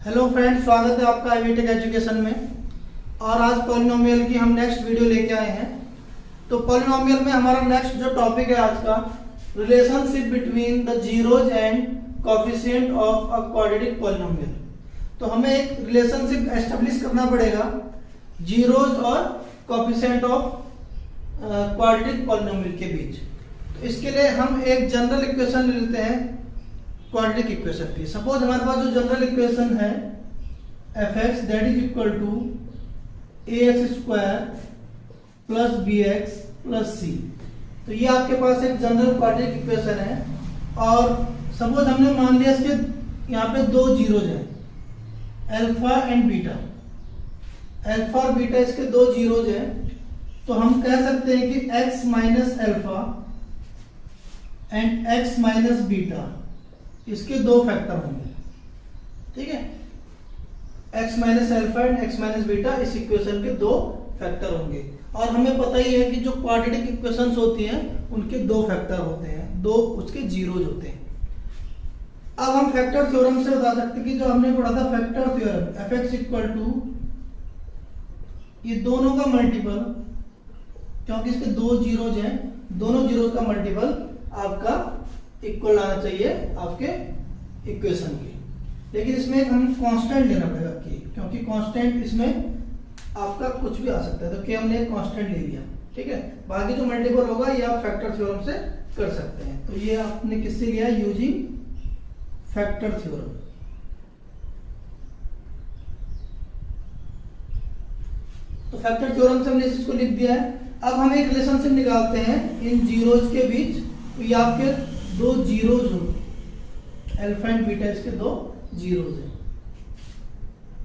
Hello friends, स्वागत है आपका आईवीटेक एजुकेशन में। और आज पॉलिनोमियल की हम नेक्स्ट वीडियो लेके आए हैं। तो पॉलिनोमियल में हमारा नेक्स्ट जो टॉपिक है आज का, relationship between the zeros and coefficient of a quadratic polynomial. तो हमें एक रिलेशनशिप एस्टेब्लिश करना पड़ेगा जीरोज और कोएफिशिएंट ऑफ क्वाड्रेटिक पॉलिनोमियल के बीच। तो इसके लिए हम एक जनरल इक्वेशन ले लेते हैं क्वाड्रेटिक इक्वेशन की। सपोज हमारे पास जो जनरल इक्वेशन है f x that is equal to a x square plus b x plus c. तो ये आपके पास एक जनरल क्वाड्रेटिक इक्वेशन है। और सपोज हमने मान लिया इसके यहाँ पे दो जीरोज हैं, अल्फा एंड बीटा। अल्फा और बीटा इसके दो जीरोज हैं। तो हम कह सकते हैं कि x minus alpha and x minus beta इसके दो फैक्टर होंगे। ठीक है, x minus alpha and x minus beta इस इक्वेशन के दो फैक्टर होंगे। और हमें पता ही है कि जो क्वाड्रेटिक इक्वेशंस होती हैं उनके दो फैक्टर होते हैं, दो उसके जीरोज होते हैं। अब हम फैक्टर थ्योरम से बता सकते हैं कि जो हमने पढ़ा था factor theorem, F X equal to ये दोनों का मल्टीपल, क्योंकि इसके दो जीरोज हैं, दोनों जीरोज का मल्टीपल आपका इक्वल आना चाहिए आपके इक्वेशन की। लेकिन इसमें हम कांस्टेंट लेना पड़ेगा k, क्योंकि कांस्टेंट इसमें आपका कुछ भी आ सकता है। तो k हमने कांस्टेंट ले लिया। ठीक है, बाकी जो मल्टीपल होगा ये आप फैक्टर थ्योरम से कर सकते हैं। तो ये आपने किससे लिया? Using factor theorem. तो फैक्टर थ्योरम से हमने इसको लिख दिया है। अब हम एक रिलेशनशिप निकालते हैं इन जीरोज के बीच। तो ये आपके दो जीरोज हो, अल्फा एंड बीटा इसके दो जीरोज हैं।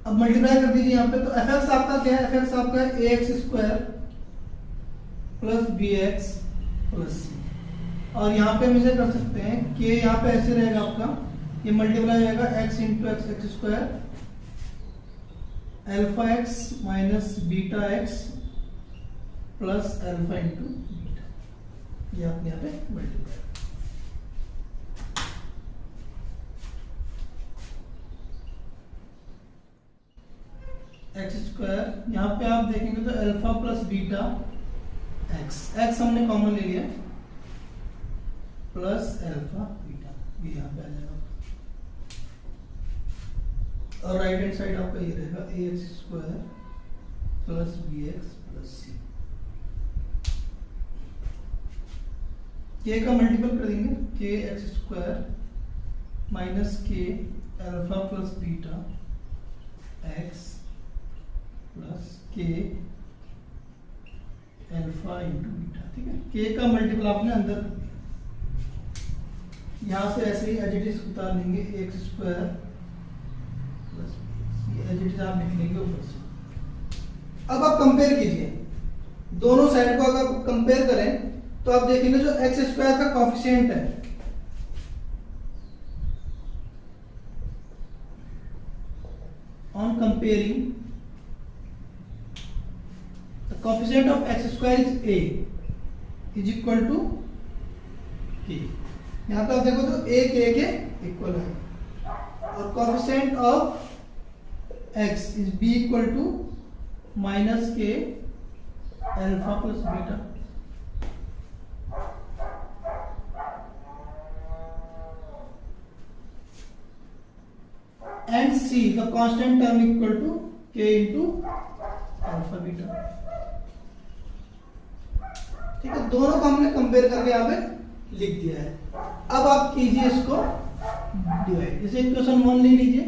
अब मल्टीप्लाई कर दीजिए यहाँ पे। तो एफ एक्स आपका क्या है? एफ एक्स आपका है a x square plus b x plus c. और यहाँ पे हम इसे कर सकते हैं कि यहाँ पे ऐसे रहेगा आपका, ये मल्टीप्लाई हो जाएगा x into x x square alpha x minus beta x plus alpha into beta. ये आपने यहाँ पे मल्टीप्लाई। एक्स स्क्वायर यहाँ पे आप देखेंगे तो alpha plus beta x, x हमने कॉमन ले लिया, प्लस अल्फा बीटा, ये यहाँ पे आ जाएगा। और राइट हैंड साइड आपका ये रहेगा a x square plus b x plus c. K का मल्टीपल कर देंगे, k x square minus k alpha plus beta x plus k alpha into beta. ठीक है, के का मल्टीपल आपने अंदर कर दिया। यहां से ऐसे ही एज इट इज उतार लेंगे, एक्स स्क्वायर प्लस ये एज इट इज आप लिख लेंगे ऊपर से। अब आप कंपेयर कीजिए दोनों साइड को। अगर कंपेयर करें तो आप देखेंगे जो एक्स स्क्वायर का कोएफिशिएंट है, on comparing coefficient of x square is a is equal to k। यहाँ पे आप देखो तो a k के इक्वल है। और coefficient of x is b equal to minus k alpha plus beta। and c the constant term equal to k into alpha beta। ठीक है, दोनों को हमने कंपेयर करके यहाँ पे लिख दिया है। अब आप कीजिए इसको डिवाइड। जैसे इक्वेशन 1 ले लीजिए,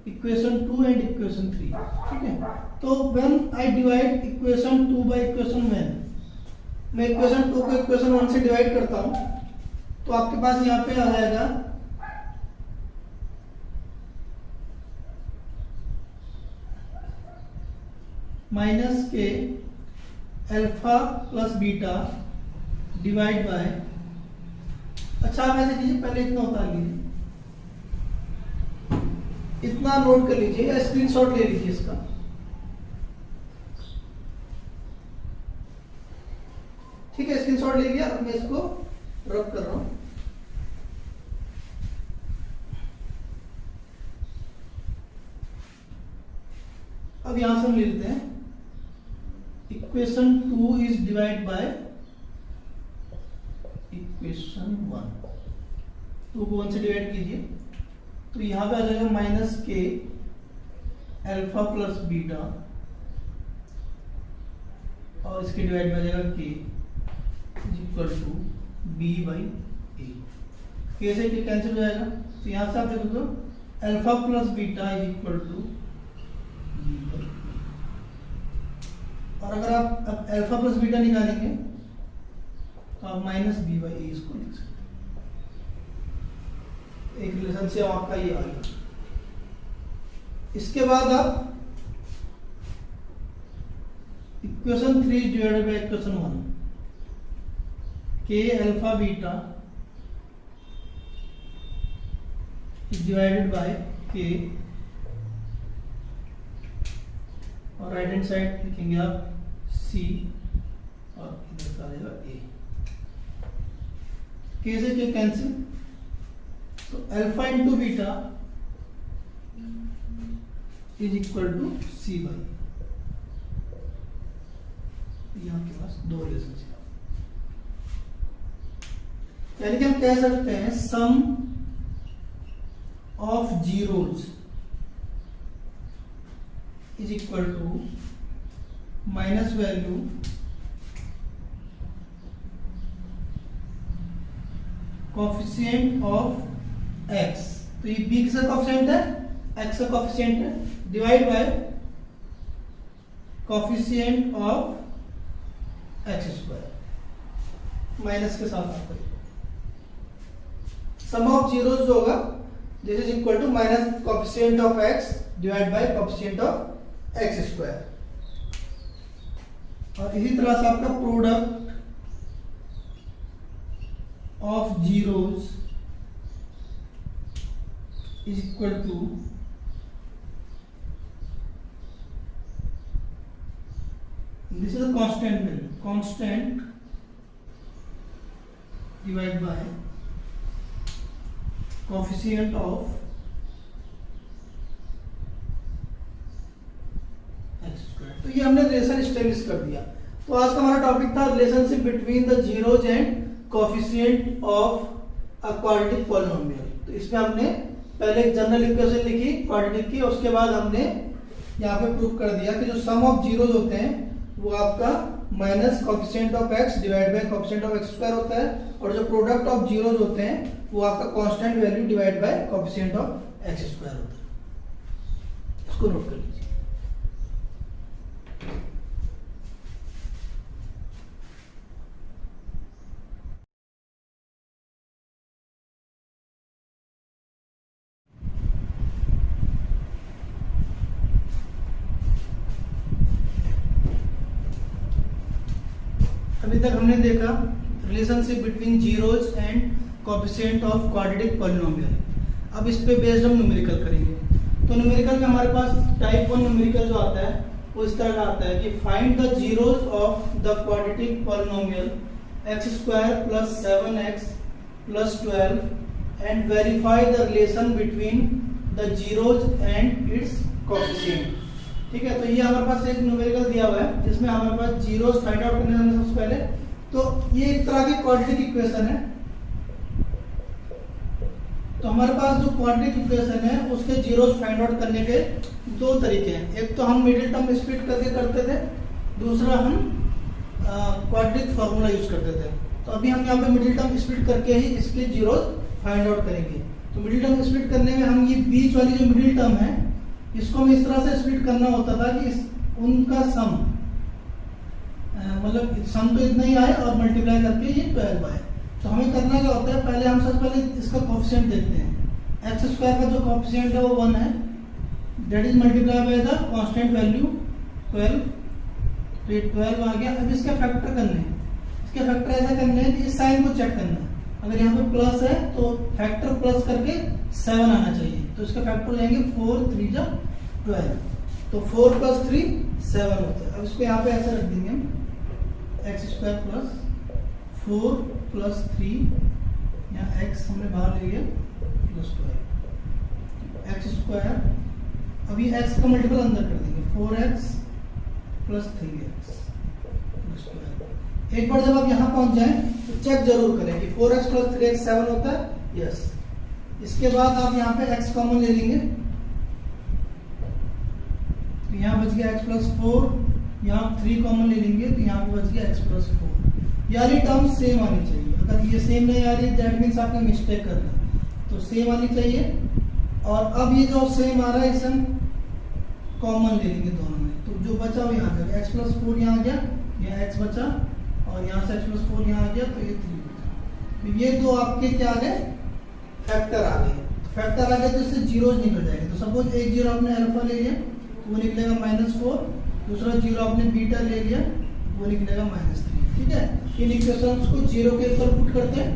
इक्वेशन 2 एंड इक्वेशन 3। ठीक है, तो when I divide equation 2 by equation 1, मैं इक्वेशन 2 को इक्वेशन 1 से डिवाइड करता हूं, तो आपके पास यहाँ पे आ जाएगा minus k alpha plus beta divide by. अच्छा, आप ऐसे कीजिए, पहले इतना उतार लीजिए, इतना नोट कर लीजिए या स्क्रीनशॉट ले लीजिए इसका। ठीक है, स्क्रीनशॉट ले लिया। अब मैं इसको रब कर रहा हूं। अब यहां से हम लिखते हैं equation 2 is divide by equation 1। 2 को 1 से डिवाइड कीजिए तो यहां पे आ जाएगा minus k alpha plus beta और इसके डिवाइड में आ जाएगा के इक्वल टू बी बाई ए। के से के कैंसिल हो जाएगा तो यहां से आप देखो तो alpha plus beta is equal to b by a. और अगर आप अब अल्फा प्लस बीटा निकालेंगे तो आप माइनस बी बाई ए इसको लिख सकते हैं। एक रिलेशनशिप आपका ये आ गया। इसके बाद आप इक्वेशन 3 डिवाइडेड बाय इक्वेशन 1 के alpha beta is divided by के और राइट हैंड साइड लिखेंगे आप सी और इधर का आ जाएगा ए। के से के कैंसिल तो alpha into beta is equal to C by. यहां के पास दो रिलेशनशिप यानी कि हम कह सकते हैं sum of zeros is equal to minus value coefficient of x. तो ये बी किसका कोफिशिएंट है, एक्स का कोफिशिएंट है, divide by coefficient of X square minus के साथ आपको सम ऑफ जीरोज जो होगा this is equal to minus coefficient of X divide by coefficient of X square. और इसी तरह से आपका product of zeros is equal to this is a constant value, constant divide by coefficient of X square. तो ये हमने relation establish कर दिया। तो आज का हमारा टॉपिक था relationship between the zeros and coefficient of a quadratic polynomial. तो इसमें हमने पहले एक जनरल इक्वेशन लिखी क्वाड्रेटिक की, उसके बाद हमने यहाँ पे प्रूव कर दिया कि जो सम ऑफ जीरोज होते हैं वो आपका minus coefficient of X divide by coefficient of X square होता है, और जो प्रोडक्ट ऑफ जीरोज होते हैं वो आपका constant value divide by coefficient of X square होता है। इसको नोट कर लीजिए। अभी तक हमने देखा relationship between zeros and coefficient of quadratic polynomial. अब इस पे बेस्ड हम न्यूमेरिकल करेंगे। तो न्यूमेरिकल में हमारे पास टाइप 1 न्यूमेरिकल जो आता है वो इस तरह का आता है कि find the zeros of the quadratic polynomial x square plus 7x plus 12 and verify the relation between the zeros and it's coefficient. ठीक है, तो ये हमारे पास एक न्यूमेरिकल दिया हुआ है जिसमें हमारे पास जीरोज फाइंड आउट करने हैं सबसे पहले। तो ये एक तरह की क्वाड्रेटिक इक्वेशन है। तो हमारे पास जो क्वाड्रेटिक इक्वेशन है उसके जीरोज फाइंड आउट करने के दो तरीके हैं। एक तो हम मिडिल टर्म स्प्लिट करके करते थे, दूसरा हम क्वाड्रेटिक फॉर्मूला यूज करते थे। तो अभी हम यहाँ पे मिडिल टर्म स्प्लिट करके ही इसके जीरोज फाइंड आउट करेंगे। तो मिडिल टर्म स्प्लिट करने में हम ये बीच वाली जो मिडिल टर्म है इसको हमें इस तरह से स्प्लिट करना होता था कि उनका सम मतलब सम तो इतना ही आए और मल्टीप्लाई करके ये 12 आए। तो हमें करना क्या होता है, पहले हम सबसे पहले इसका कोफिशिएंट देखते हैं। एक्स स्क्वायर का जो कोफिशिएंट है वो 1 है, that is multiply by the constant value 12। तो ये 12 आ गया। अब इसके फैक्टर करने हैं। इसके फैक्टर ऐसा करने हैं कि इस साइन को चेक करना है। अगर यहाँ पे प्लस है तो फैक्टर प्लस करके 7 आना चाहिए। तो इसका फैक्टर लेंगे 4 3 जा 12। तो 4 प्लस 3 7 होता है। अब इसको यहाँ पे ऐसा रख देंगे हम एक्स स्क्वायर प्लस 4 प्लस 3 यहाँ एक्स हमने बाहर ले लिया प्लस 12 एक्स स्क्वायर। अभी एक्स का मल्टीपल अंदर कर देंगे 4x प्लस 3x प्लस 12। एक बार जब आप यहाँ पहुंच जाएं तो चेक जरूर करें कि 4x प्लस 3x 7 होता है, यस। इसके बाद आप यहाँ पे x कॉमन ले लेंगे, तो यहाँ बच गया x प्लस 4, यहाँ 3 कॉमन ले लेंगे तो यहाँ पे बच गया x प्लस 4। यार ये टर्म सेम आनी चाहिए, अगर ये सेम नहीं आ रही है दैट मीन्स आपने मिस्टेक कर दिया, तो सेम आनी चाहिए। और अब ये जो सेम आ रहा है इसे हम कॉमन ले लेंगे दोनों में, तो जो बचा वो यहाँ आ जाएगा, x प्लस 4 यहाँ आ गया, यहाँ x बचा, और यहाँ से x प्लस 4 यहाँ आ गया, तो ये 3 बचा। तो ये दो आपके क्या आ गए, फैक्टर आ गए। तो फैक्टर आ गए तो इससे जीरोज निकल जाएंगे। तो सपोज एक जीरो आपने अल्फा ले लिया तो वो निकलेगा -4, दूसरा जीरो आपने बीटा ले लिया वो निकलेगा -3। ठीक है, इन इक्वेशंस को जीरो के ऊपर पुट करते हैं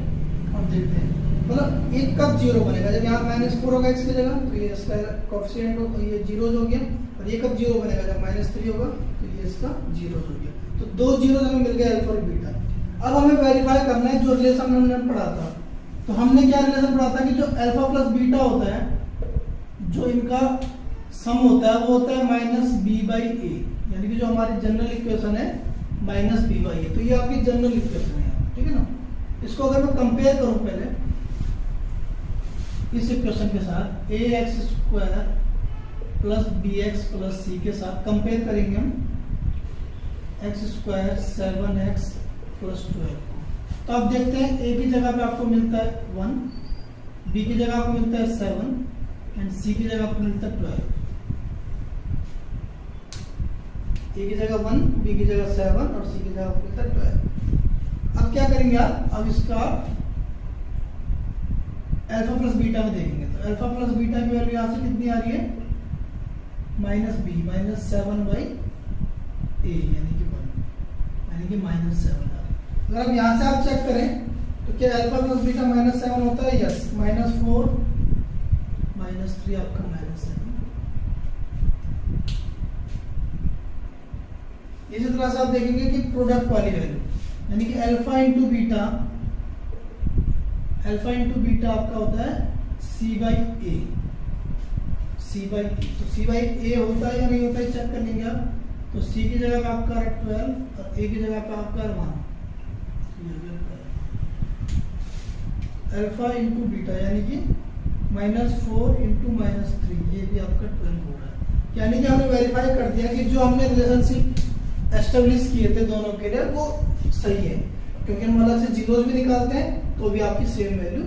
और देखते हैं, मतलब एक कब जीरो बनेगा, जब यहाँ -4 होगा x की जगह तो ये इसका कोएफिशिएंट हो, ये जीरोज हो गया। और ये कब जीरो बनेगा, जब -3 होगा तो ये इसका जीरोज हो गया। तो दो जीरो हमें मिल गया अल्फा और बीटा। अब हमें वेरीफाई करना है जो रिलेशन हमने पढ़ा था। तो हमने क्या रिलेशन पढ़ा था कि जो अल्फा प्लस बीटा होता है, जो इनका सम होता है वो होता है -b/a, यानी कि जो हमारी जनरल इक्वेशन है -b/a। तो ये आपकी जनरल इक्वेशन है, ठीक है ना। इसको अगर मैं कंपेयर करूं पहले इस इक्वेशन के साथ ax² plus bx plus c के साथ कंपेयर करेंगे हम x² 7x प्लस 12 को, तो आप देखते हैं a की जगह पे आपको मिलता है 1, b की जगह आपको मिलता है 7 एंड c की जगह आपको मिलता है 12। a की जगह 1, b की जगह 7 और c की जगह आपको मिलता है 12। अब क्या करेंगे आप, अब इसका अल्फा प्लस बीटा में देखेंगे, तो अल्फा प्लस बीटा की वैल्यू यहाँ से कितनी आ रही है, -b -7/a यानी कि 1, यानी कि -7 आ रही है। अगर अब यहाँ से आप चेक करें तो क्या अल्फा प्लस बीटा -7 होता है, यस। -4 -3 आपका -7। इसी तरह से आप देखेंगे कि प्रोडक्ट वाली वैल्यू, यानी कि अल्फा इंटू बीटा आपका होता है c/a। तो c/a होता है या नहीं होता है चेक कर लेंगे आप। तो c की जगह पे आपका 12 और a की जगह पे आपका 1। अल्फा इंटू बीटा यानी कि -4 इंटू -3, ये भी आपका 12 हो रहा है। यानी कि हमने वेरीफाई कर दिया कि जो हमने रिलेशनशिप एस्टेब्लिश किए थे दोनों के लिए वो सही है, क्योंकि हम अलग से जीरोज भी निकालते हैं तो भी आपकी सेम वैल्यू